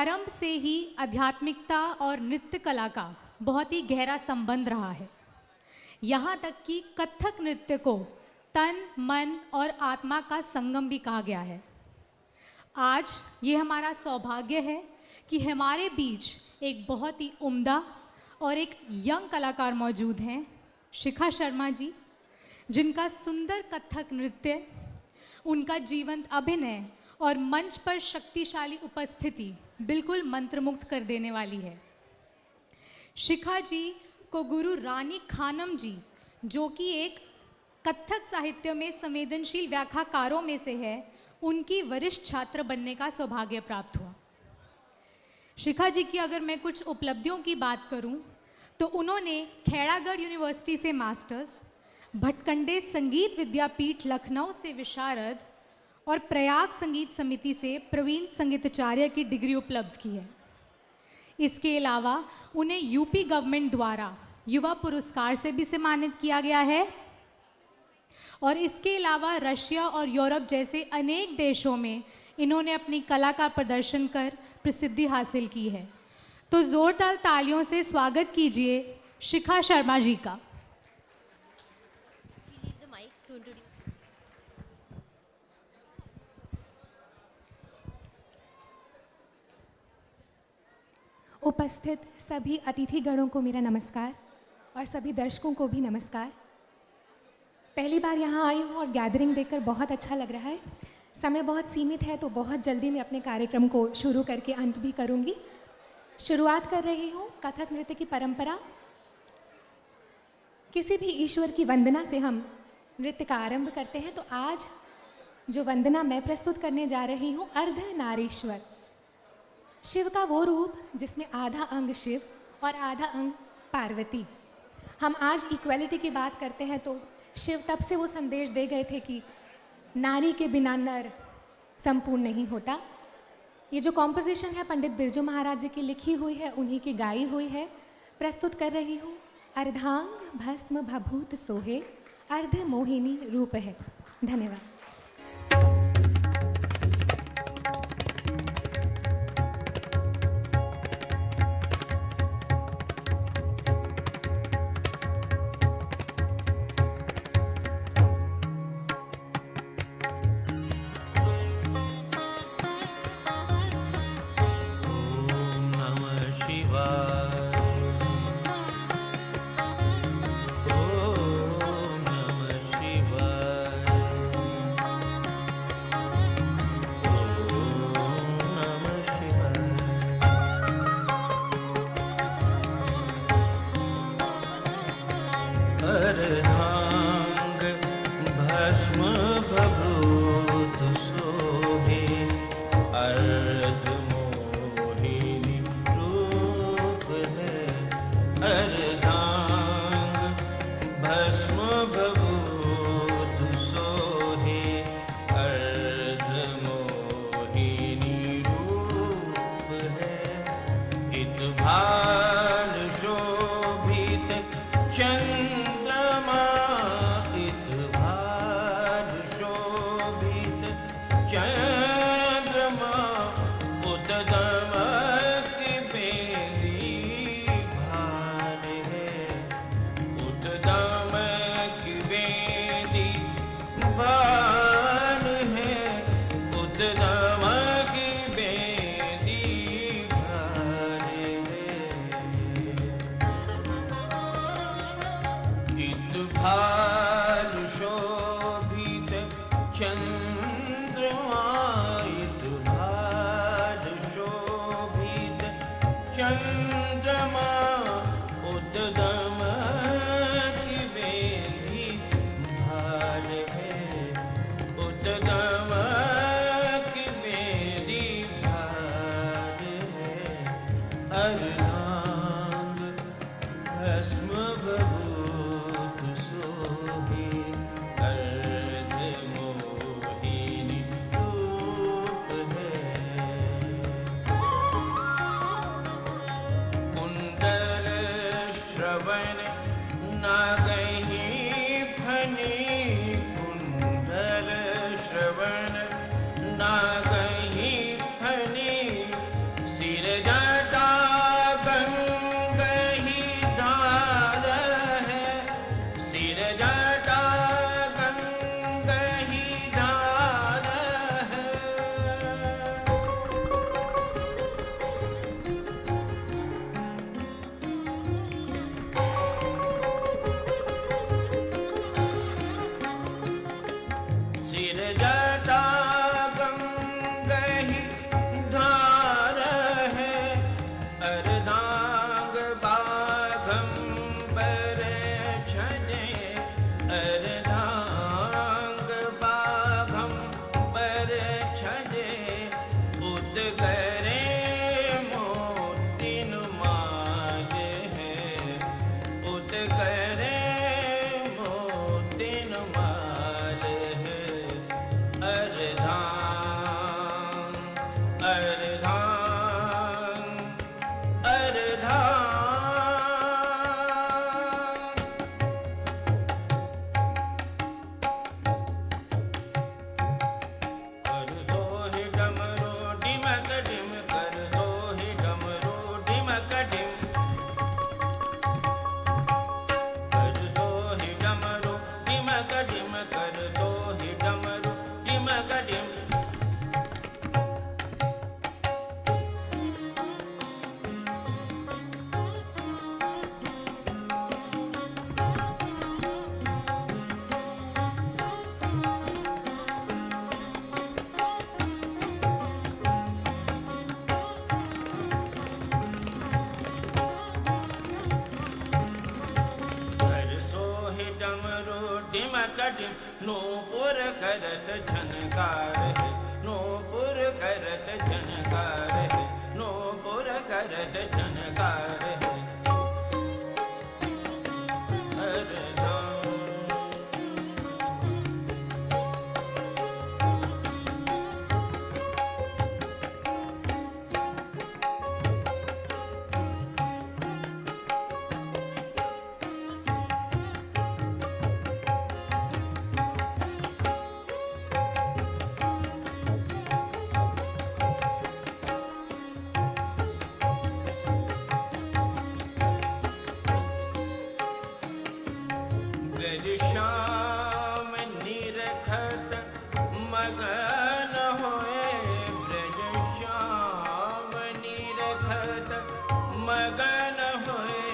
प्रारंभ से ही आध्यात्मिकता और नृत्य कला का बहुत ही गहरा संबंध रहा है। यहाँ तक कि कथक नृत्य को तन, मन और आत्मा का संगम भी कहा गया है। आज ये हमारा सौभाग्य है कि हमारे बीच एक बहुत ही उम्दा और एक यंग कलाकार मौजूद हैं, शिखा शर्मा जी, जिनका सुंदर कथक नृत्य, उनका जीवंत अभिनय और मंच पर शक्तिशाली उपस्थिति बिल्कुल मंत्रमुग्ध कर देने वाली है। शिखा जी को गुरु रानी खानम जी, जो कि एक कथक साहित्य में संवेदनशील व्याख्याकारों में से है, उनकी वरिष्ठ छात्र बनने का सौभाग्य प्राप्त हुआ। शिखा जी की अगर मैं कुछ उपलब्धियों की बात करूं, तो उन्होंने खेड़ागढ़ यूनिवर्सिटी से मास्टर्स, भटकंडे संगीत विद्यापीठ लखनऊ से विशारद और प्रयाग संगीत समिति से प्रवीण संगीताचार्य की डिग्री उपलब्ध की है। इसके अलावा उन्हें यूपी गवर्नमेंट द्वारा युवा पुरस्कार से भी सम्मानित किया गया है और इसके अलावा रशिया और यूरोप जैसे अनेक देशों में इन्होंने अपनी कला का प्रदर्शन कर प्रसिद्धि हासिल की है। तो जोरदार तालियों से स्वागत कीजिए शिखा शर्मा जी का। उपस्थित सभी अतिथिगणों को मेरा नमस्कार और सभी दर्शकों को भी नमस्कार। पहली बार यहाँ आई हूँ और गैदरिंग देखकर बहुत अच्छा लग रहा है। समय बहुत सीमित है तो बहुत जल्दी मैं अपने कार्यक्रम को शुरू करके अंत भी करूँगी। शुरुआत कर रही हूँ कथक नृत्य की परंपरा। किसी भी ईश्वर की वंदना से हम नृत्य का आरंभ करते हैं, तो आज जो वंदना मैं प्रस्तुत करने जा रही हूँ, अर्धनारीश्वर, शिव का वो रूप जिसमें आधा अंग शिव और आधा अंग पार्वती। हम आज इक्वलिटी की बात करते हैं तो शिव तब से वो संदेश दे गए थे कि नारी के बिना नर संपूर्ण नहीं होता। ये जो कॉम्पोजिशन है पंडित बिरजू महाराज जी की लिखी हुई है, उन्हीं की गाई हुई है। प्रस्तुत कर रही हूँ अर्धांग भस्म भभूत सोहे, अर्ध मोहिनी रूप है। धन्यवाद। कटिम नूपुर करत झनकार है, नूपुर करत झनकार है, नूपुर करत झनकार है। ब्रज श्याम निरखत मगन होए, ब्रज श्याम निरखत मगन होए,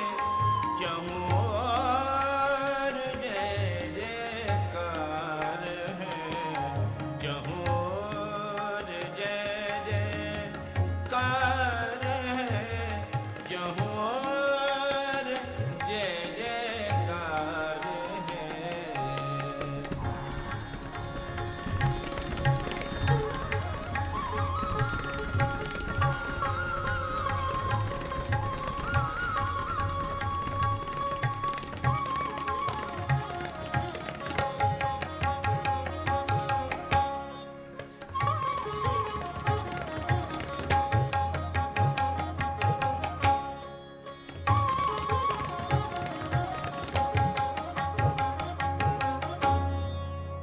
जहु और जय जयकार है, जहु और जय जयकार है, जहु और जय जयकार है।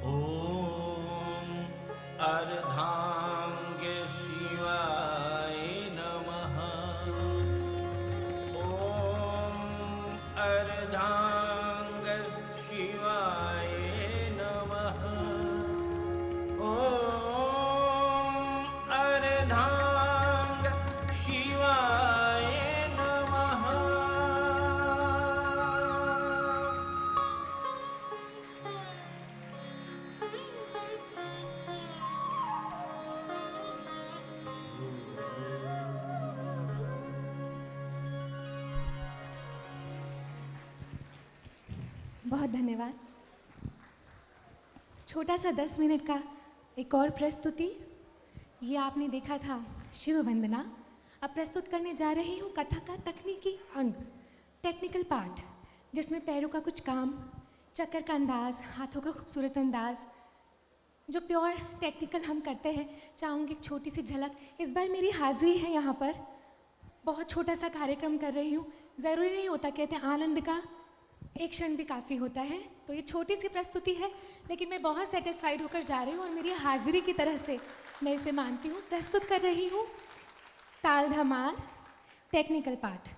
ॐ अर्धांग शिवाय नमः। ॐ अर्धांग शिवाय नमः। ॐ अर्धांग शिवाय नमः। बहुत धन्यवाद। छोटा सा 10 मिनट का एक और प्रस्तुति, ये आपने देखा था शिव वंदना। अब प्रस्तुत करने जा रही हूँ कथा का तकनीकी अंग, टेक्निकल पार्ट, जिसमें पैरों का कुछ काम, चक्कर का अंदाज, हाथों का खूबसूरत अंदाज, जो प्योर टेक्निकल हम करते हैं। चाहूँगी एक छोटी सी झलक। इस बार मेरी हाजिरी है यहाँ पर, बहुत छोटा सा कार्यक्रम कर रही हूँ। ज़रूरी नहीं होता, कहते हैं आनंद का एक क्षण भी काफ़ी होता है। तो ये छोटी सी प्रस्तुति है, लेकिन मैं बहुत सेटिस्फाइड होकर जा रही हूँ और मेरी हाजिरी की तरह से मैं इसे मानती हूँ। प्रस्तुत कर रही हूँ ताल धमाल टेक्निकल पार्ट।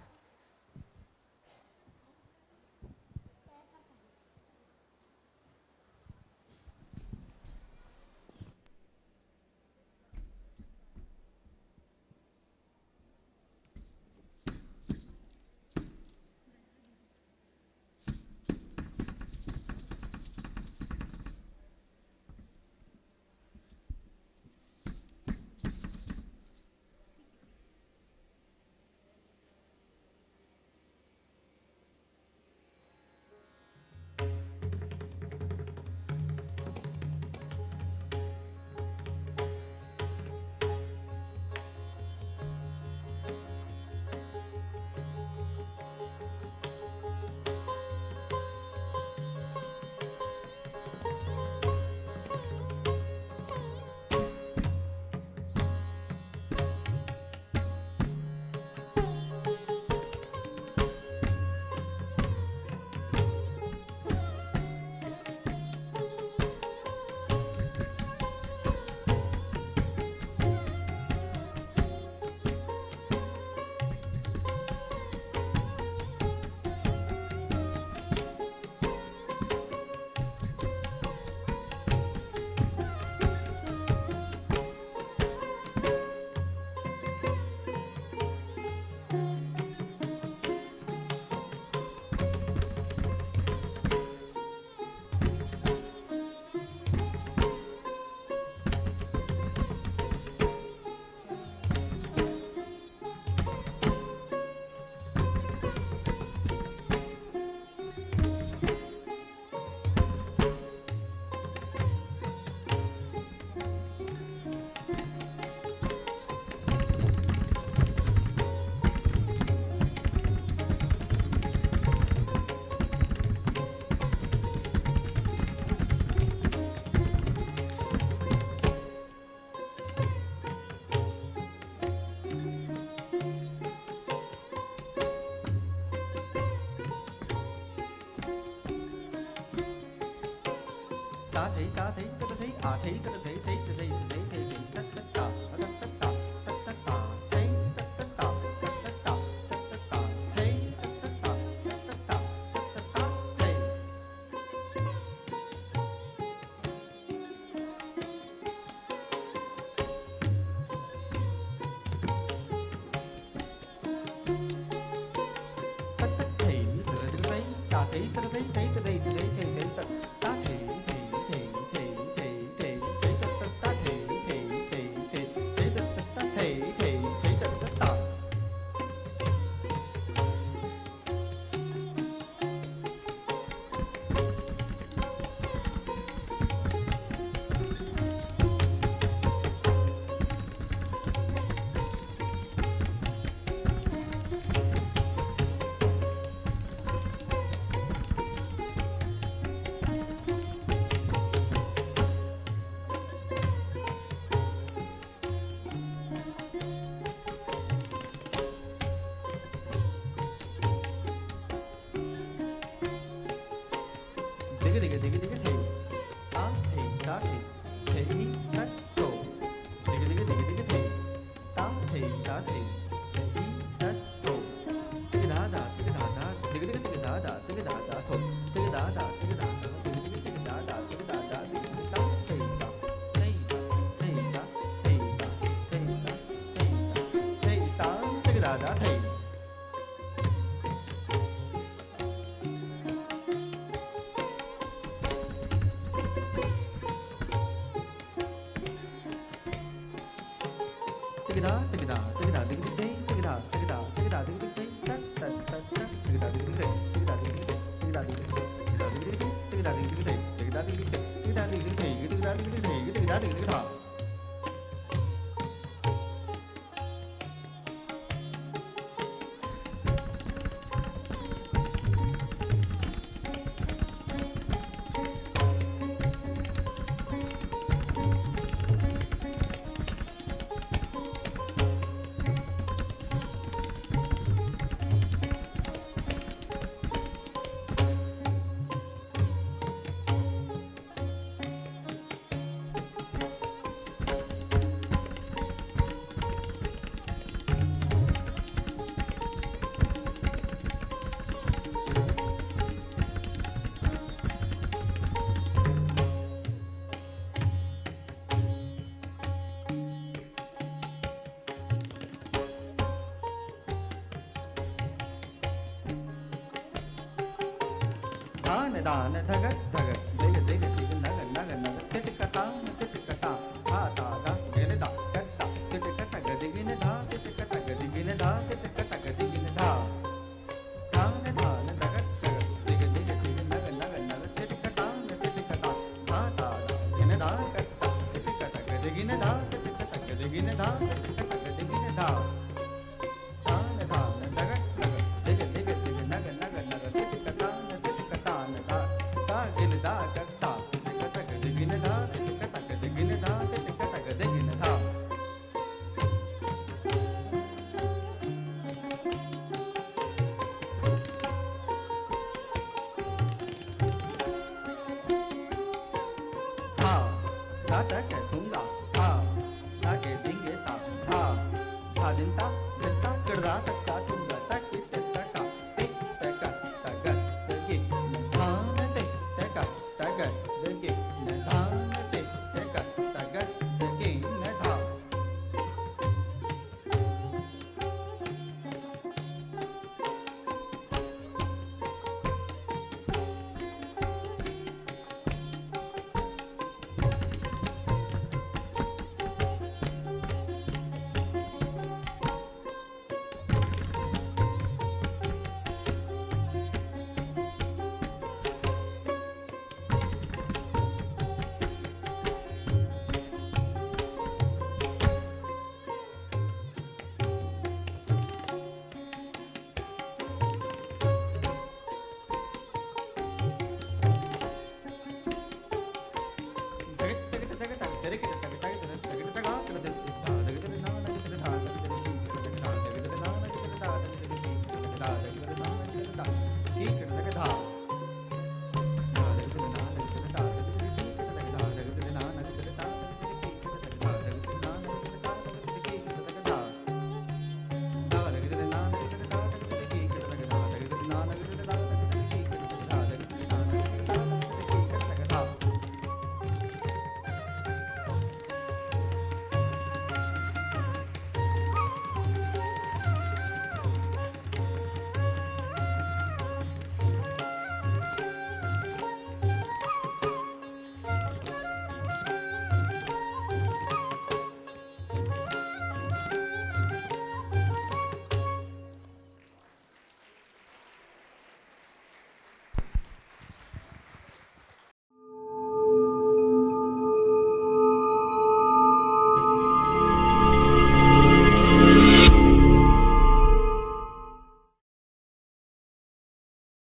दान दान धगत धगत दिग दिग दिग नग नग नग तिटक तान तिटक